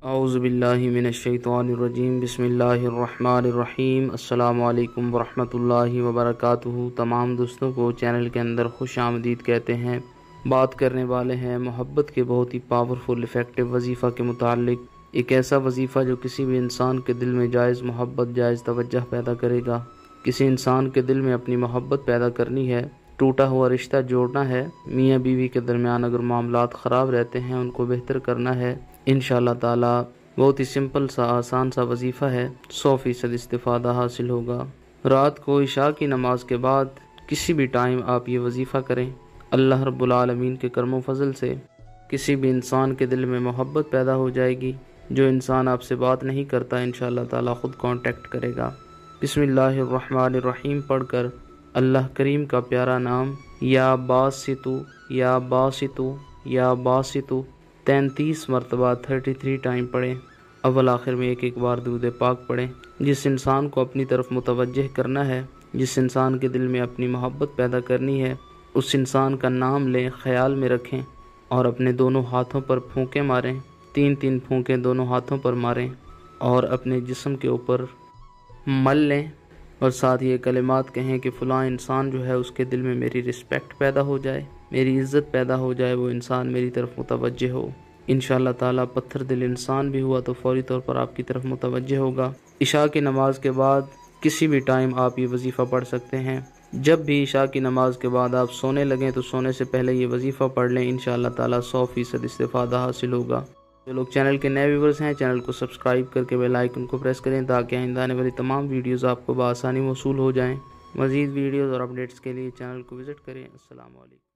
اعوذ باللہ من الشیطان الرجیم، بسم اللہ الرحمن الرحیم۔ السلام علیکم ورحمۃ اللہ وبرکاتہ۔ تمام دوستوں کو چینل کے اندر خوش آمدید کہتے ہیں۔ بات کرنے والے ہیں محبت کے بہت ہی پاورفل افیکٹو وظیفہ کے متعلق۔ ایک ایسا وظیفہ جو کسی بھی انسان کے دل میں جائز محبت، جائز توجہ پیدا کرے گا۔ کسی انسان کے دل میں اپنی محبت پیدا کرنی ہے، ٹوٹا ہوا رشتہ جوڑنا ہے، میاں بیوی کے درمیان اگر معاملات خراب رہتے ہیں ان کو بہتر کرنا ہے، انشاءاللہ تعالی بہت ہی سمپل سا آسان سا وظیفہ ہے، 100% استفادہ حاصل ہوگا۔ رات کو عشاء کی نماز کے بعد کسی بھی ٹائم آپ یہ وظیفہ کریں، اللہ رب العالمین کے کرم و فضل سے کسی بھی انسان کے دل میں محبت پیدا ہو جائے گی۔ جو انسان آپ سے بات نہیں کرتا انشاءاللہ تعالی خود کانٹیکٹ کرے گا۔ بسم اللہ الرحمن الرحیم پڑھ کر اللہ کریم کا پیارا نام یا باسطو یا باسطو یا باسطو 33 مرتبہ 33 ٹائم پڑھیں۔ اول آخر میں ایک بار درود پاک پڑھیں۔ جس انسان کو اپنی طرف متوجہ کرنا ہے، جس انسان کے دل میں اپنی محبت پیدا کرنی ہے، اس انسان کا نام لیں، خیال میں رکھیں اور اپنے دونوں ہاتھوں پر پھونکے ماریں، 3 پھونکے دونوں ہاتھوں پر ماریں اور اپنے جسم کے اوپر مل لیں اور ساتھ یہ کلمات کہیں کہ فلاں انسان جو ہے اس کے دل میں میری رسپیکٹ پیدا ہو جائے، میری عزت پیدا ہو جائے، وہ انسان میری طرف متوجہ ہو۔ انشاءاللہ تعالی پتھر دل انسان بھی ہوا تو فوری طور پر آپ کی طرف متوجہ ہوگا۔ عشاء کی نماز کے بعد کسی بھی ٹائم آپ یہ وظیفہ پڑھ سکتے ہیں۔ جب بھی عشاء کی نماز کے بعد آپ سونے لگیں تو سونے سے پہلے یہ وظیفہ پڑھ لیں، انشاءاللہ تعالی 100% استفادہ حاصل ہوگا۔ جو لوگ چینل کے نئے ویورز ہیں چینل کو سبسکرائب کر کے بیل آئیکن کو پریس کریں تاکہ آئندہ آنے والی تمام ویڈیوز آپ کو بآسانی موصول ہو جائیں۔ مزید ویڈیوز اور اپڈیٹس کے لیے چینل کو وزٹ کریں۔ السلام علیکم۔